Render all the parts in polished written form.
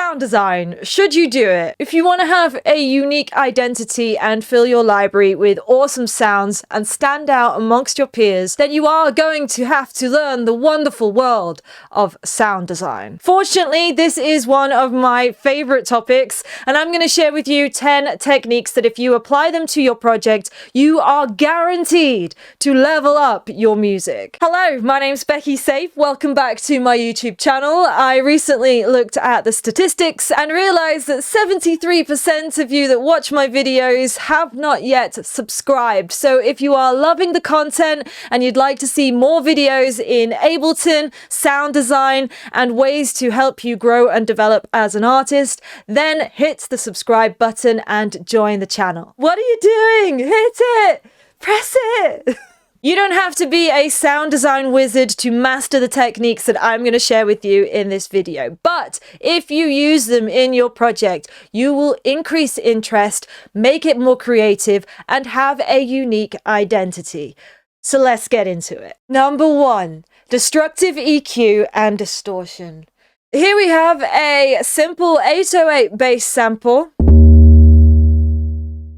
sound design. Should you do it? If you want to have a unique identity and fill your library with awesome sounds and stand out amongst your peers, then you are going to have to learn the wonderful world of sound design. Fortunately, this is one of my favorite topics, and I'm going to share with you 10 techniques that if you apply them to your project, you are guaranteed to level up your music. Hello, my name's Becky Safe. Welcome back to my YouTube channel. I recently looked at the statistics and realized that 73% of you that watch my videos have not yet subscribed. So if you are loving the content and you'd like to see more videos in Ableton, sound design, and ways to help you grow and develop as an artist, then hit the subscribe button and join the channel. What are you doing? Hit it! Press it! You don't have to be a sound design wizard to master the techniques that I'm going to share with you in this video. But if you use them in your project, you will increase interest, make it more creative, and have a unique identity. So let's get into it. Number 1, destructive EQ and distortion. Here we have a simple 808 bass sample.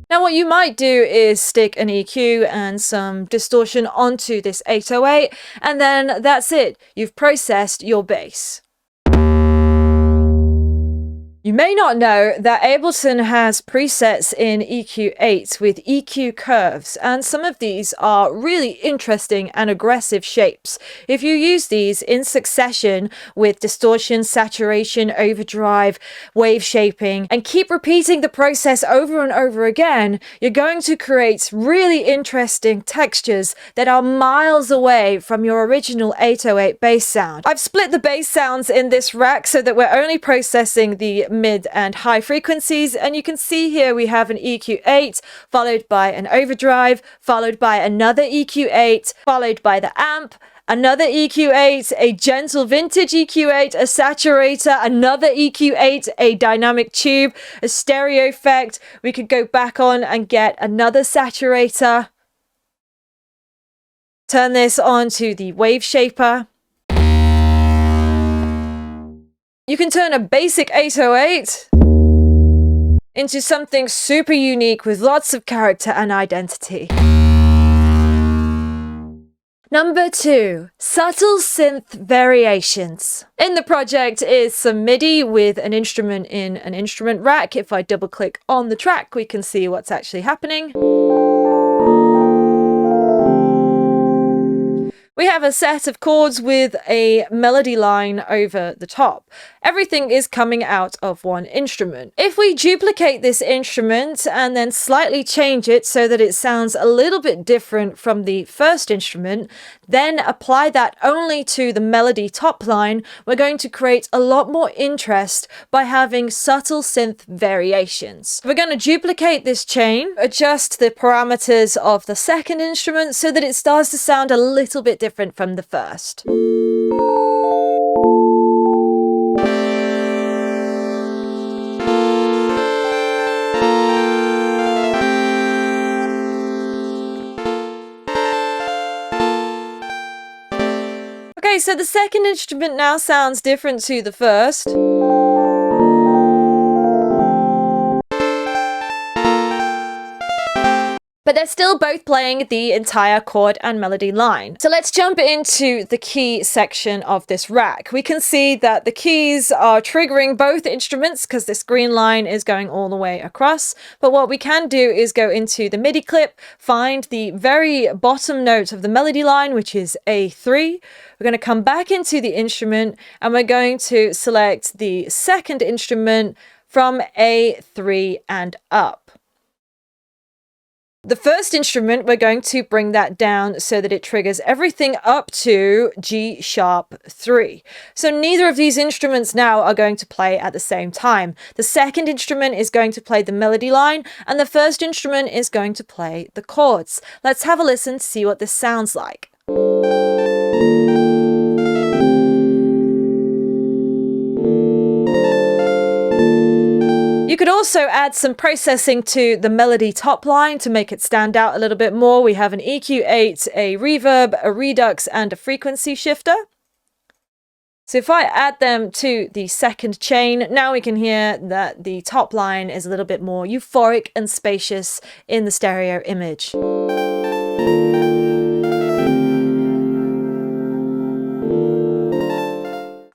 Now what you might do is stick an EQ and some distortion onto this 808, and then that's it. You've processed your bass. You may not know that Ableton has presets in EQ8 with EQ curves, and some of these are really interesting and aggressive shapes. If you use these in succession with distortion, saturation, overdrive, wave shaping, and keep repeating the process over and over again, you're going to create really interesting textures that are miles away from your original 808 bass sound. I've split the bass sounds in this rack so that we're only processing the mid and high frequencies, and you can see here we have an EQ8 followed by an overdrive, followed by another EQ8, followed by the amp, another EQ8, a gentle vintage EQ8, a saturator, another EQ8, a dynamic tube, a stereo effect. We could go back on and get another saturator. Turn this on to the wave shaper. You can turn a basic 808 into something super unique with lots of character and identity. Number 2, subtle synth variations. In the project is some MIDI with an instrument in an instrument rack. If I double click on the track, we can see what's actually happening. We have a set of chords with a melody line over the top. Everything is coming out of one instrument. If we duplicate this instrument and then slightly change it so that it sounds a little bit different from the first instrument, then apply that only to the melody top line, we're going to create a lot more interest by having subtle synth variations. We're going to duplicate this chain, adjust the parameters of the second instrument so that it starts to sound a little bit different from the first. Okay, so the second instrument now sounds different to the first. But they're still both playing the entire chord and melody line. So let's jump into the key section of this rack. We can see that the keys are triggering both instruments because this green line is going all the way across. But what we can do is go into the MIDI clip, find the very bottom note of the melody line, which is A3. We're going to come back into the instrument and we're going to select the second instrument from A3 and up. The first instrument, we're going to bring that down so that it triggers everything up to G#3. So neither of these instruments now are going to play at the same time. The second instrument is going to play the melody line, and the first instrument is going to play the chords. Let's have a listen to see what this sounds like. You could also add some processing to the melody top line to make it stand out a little bit more. We have an EQ8, a reverb, a redux, and a frequency shifter. So if I add them to the second chain, now we can hear that the top line is a little bit more euphoric and spacious in the stereo image.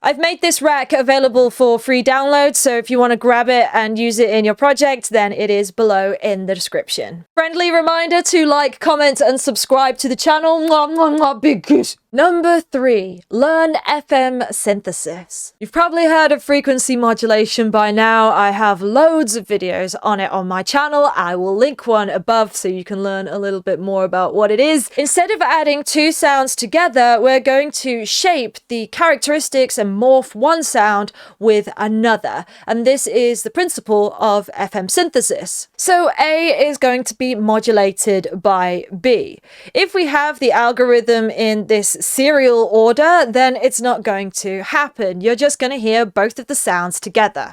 I've made this rack available for free download, so if you want to grab it and use it in your project, then it is below in the description. Friendly reminder to like, comment, and subscribe to the channel. Mwah, mwah, mwah, big kiss. Number 3, learn FM synthesis. You've probably heard of frequency modulation by now. I have loads of videos on it on my channel. I will link one above so you can learn a little bit more about what it is. Instead of adding two sounds together, we're going to shape the characteristics and morph one sound with another. And this is the principle of FM synthesis. So A is going to be modulated by B. If we have the algorithm in this serial order, then it's not going to happen. You're just going to hear both of the sounds together.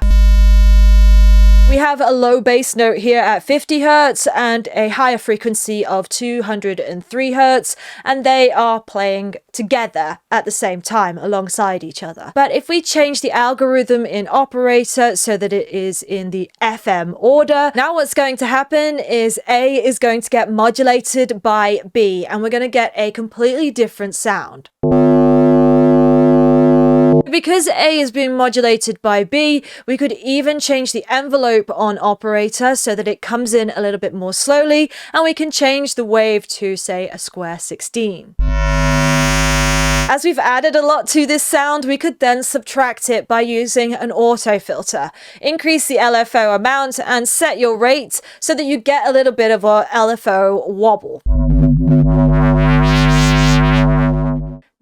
We have a low bass note here at 50 Hz and a higher frequency of 203 Hz, and they are playing together at the same time alongside each other. But if we change the algorithm in operator so that it is in the FM order, now what's going to happen is A is going to get modulated by B, and we're going to get a completely different sound. Because A is being modulated by B, we could even change the envelope on operator so that it comes in a little bit more slowly, and we can change the wave to, say, a square 16. As we've added a lot to this sound, we could then subtract it by using an auto filter. Increase the LFO amount and set your rate so that you get a little bit of a LFO wobble.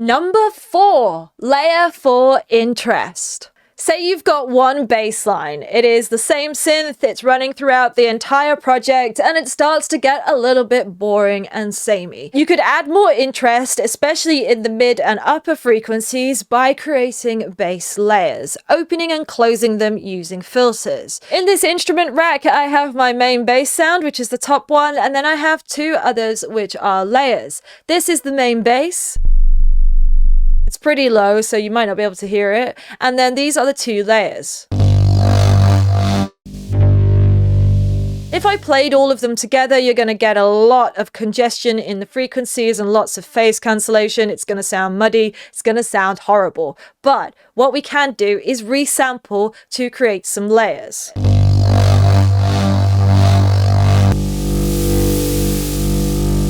Number 4, layer for interest. Say you've got one bass line. It is the same synth, it's running throughout the entire project, and it starts to get a little bit boring and samey. You could add more interest, especially in the mid and upper frequencies, by creating bass layers, opening and closing them using filters. In this instrument rack, I have my main bass sound, which is the top one, and then I have two others, which are layers. This is the main bass. It's pretty low, so you might not be able to hear it. And then these are the two layers. If I played all of them together, you're going to get a lot of congestion in the frequencies and lots of phase cancellation. It's going to sound muddy. It's going to sound horrible. But what we can do is resample to create some layers.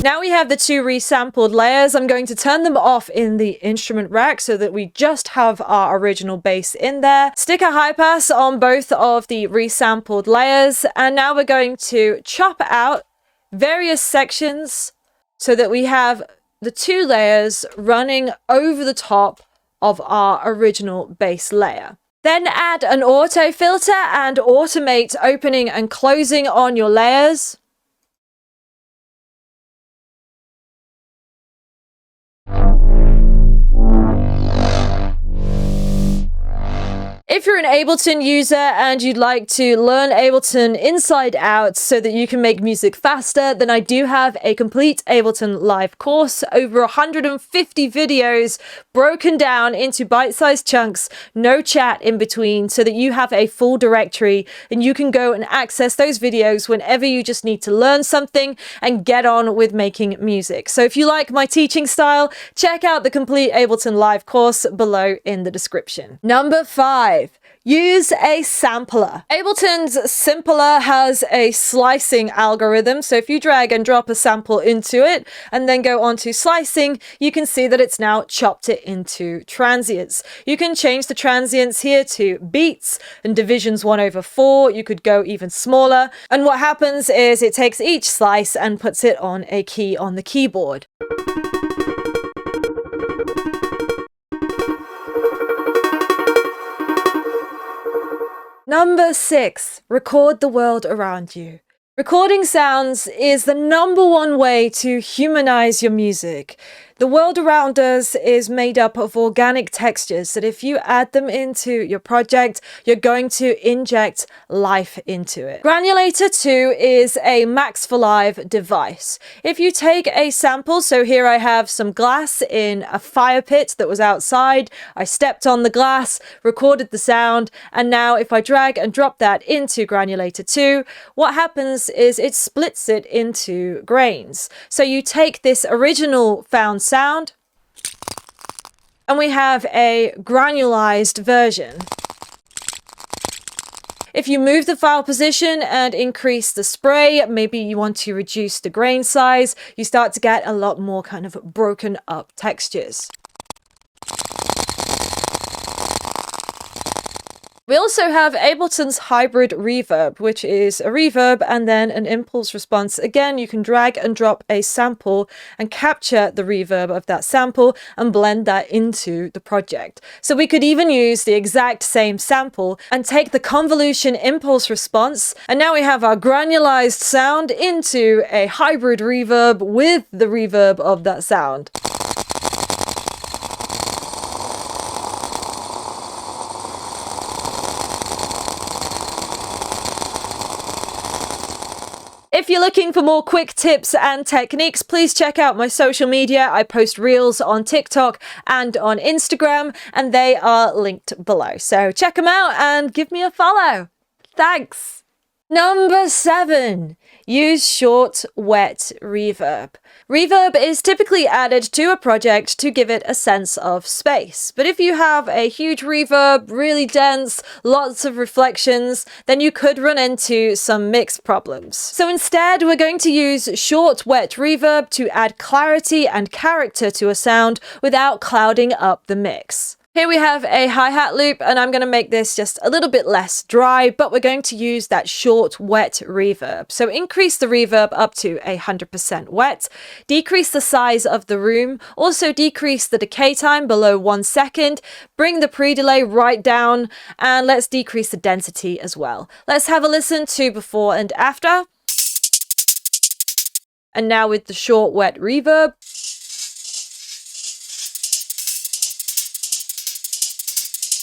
Now we have the two resampled layers. I'm going to turn them off in the instrument rack so that we just have our original bass in there. Stick a high pass on both of the resampled layers, and now we're going to chop out various sections so that we have the two layers running over the top of our original bass layer. Then add an auto filter and automate opening and closing on your layers. If you're an Ableton user and you'd like to learn Ableton inside out so that you can make music faster, then I do have a complete Ableton live course, over 150 videos broken down into bite-sized chunks, no chat in between, so that you have a full directory and you can go and access those videos whenever you just need to learn something and get on with making music. So if you like my teaching style, check out the complete Ableton live course below in the description. Number 5. Use a sampler. Ableton's Sampler has a slicing algorithm, so if you drag and drop a sample into it and then go on to slicing, you can see that it's now chopped it into transients. You can change the transients here to beats and divisions 1/4. You could go even smaller, and what happens is it takes each slice and puts it on a key on the keyboard. Number 6, record the world around you. Recording sounds is the #1 way to humanize your music. The world around us is made up of organic textures that if you add them into your project, you're going to inject life into it. Granulator 2 is a Max for Live device. If you take a sample, so here I have some glass in a fire pit that was outside, I stepped on the glass, recorded the sound, and now if I drag and drop that into Granulator 2, what happens is it splits it into grains. So you take this original found sound, and we have a granularized version. If you move the file position and increase the spray, maybe you want to reduce the grain size, you start to get a lot more kind of broken up textures. We also have Ableton's hybrid reverb, which is a reverb and then an impulse response. Again, you can drag and drop a sample and capture the reverb of that sample and blend that into the project. So we could even use the exact same sample and take the convolution impulse response, and now we have our granularized sound into a hybrid reverb with the reverb of that sound. If you're looking for more quick tips and techniques, please check out my social media. I post reels on TikTok and on Instagram, and they are linked below. So check them out and give me a follow. Thanks. Number 7, use short wet reverb. Reverb is typically added to a project to give it a sense of space. But if you have a huge reverb, really dense, lots of reflections, then you could run into some mix problems. So instead, we're going to use short wet reverb to add clarity and character to a sound without clouding up the mix. Here we have a hi-hat loop, and I'm going to make this just a little bit less dry, but we're going to use that short wet reverb. So increase the reverb up to 100% wet, decrease the size of the room, also decrease the decay time below 1 second, bring the pre-delay right down, and let's decrease the density as well. Let's have a listen to before and after. And now with the short wet reverb.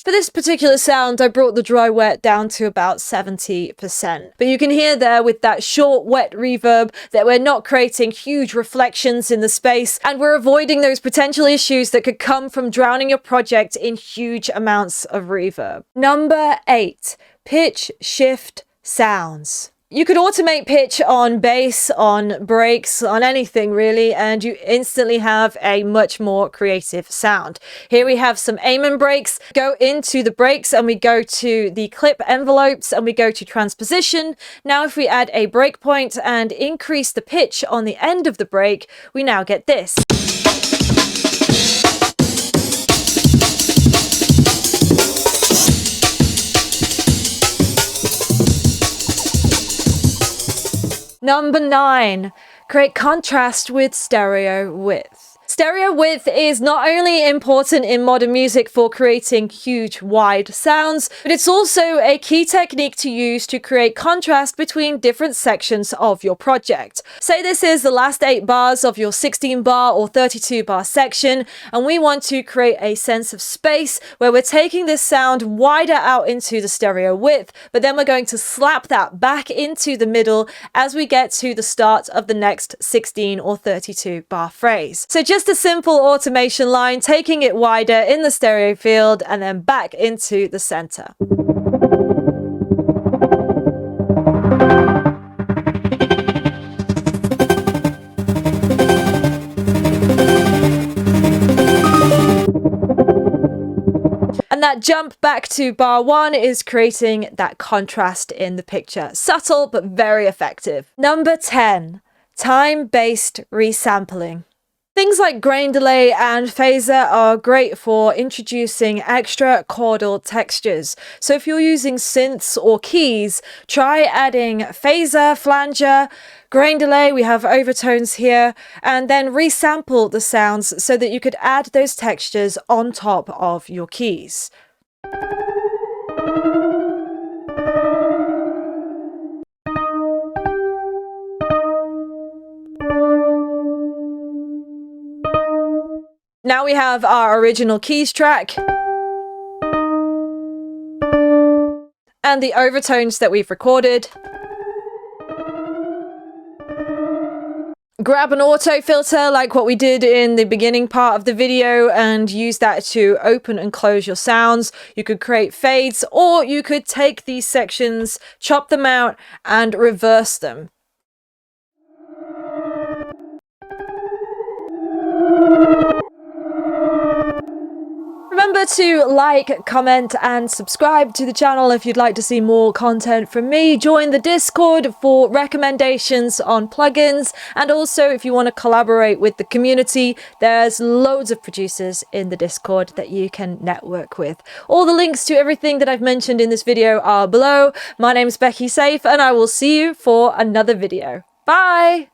For this particular sound, I brought the dry wet down to about 70%. But you can hear there with that short wet reverb that we're not creating huge reflections in the space, and we're avoiding those potential issues that could come from drowning your project in huge amounts of reverb. Number 8, pitch shift sounds. You could automate pitch on bass, on breaks, on anything really, and you instantly have a much more creative sound. Here we have some Amen breaks. Go into the breaks and we go to the clip envelopes and we go to transposition. Now if we add a breakpoint and increase the pitch on the end of the break, we now get this. Number 9, create contrast with stereo width. Stereo width is not only important in modern music for creating huge, wide sounds, but it's also a key technique to use to create contrast between different sections of your project. Say this is the last 8 bars of your 16-bar or 32-bar section, and we want to create a sense of space where we're taking this sound wider out into the stereo width, but then we're going to slap that back into the middle as we get to the start of the next 16 or 32-bar phrase. So just a simple automation line, taking it wider in the stereo field and then back into the center. And that jump back to bar 1 is creating that contrast in the picture. Subtle, but very effective. Number 10, time-based resampling. Things like grain delay and phaser are great for introducing extra chordal textures. So if you're using synths or keys, try adding phaser, flanger, grain delay, we have overtones here, and then resample the sounds so that you could add those textures on top of your keys. Now we have our original keys track and the overtones that we've recorded. Grab an auto filter like what we did in the beginning part of the video and use that to open and close your sounds. You could create fades, or you could take these sections, chop them out, and reverse them. Remember to like, comment, and subscribe to the channel if you'd like to see more content from me. Join the Discord for recommendations on plugins, and also if you want to collaborate with the community, there's loads of producers in the Discord that you can network with. All the links to everything that I've mentioned in this video are below. My name's Becky Safe, and I will see you for another video. Bye!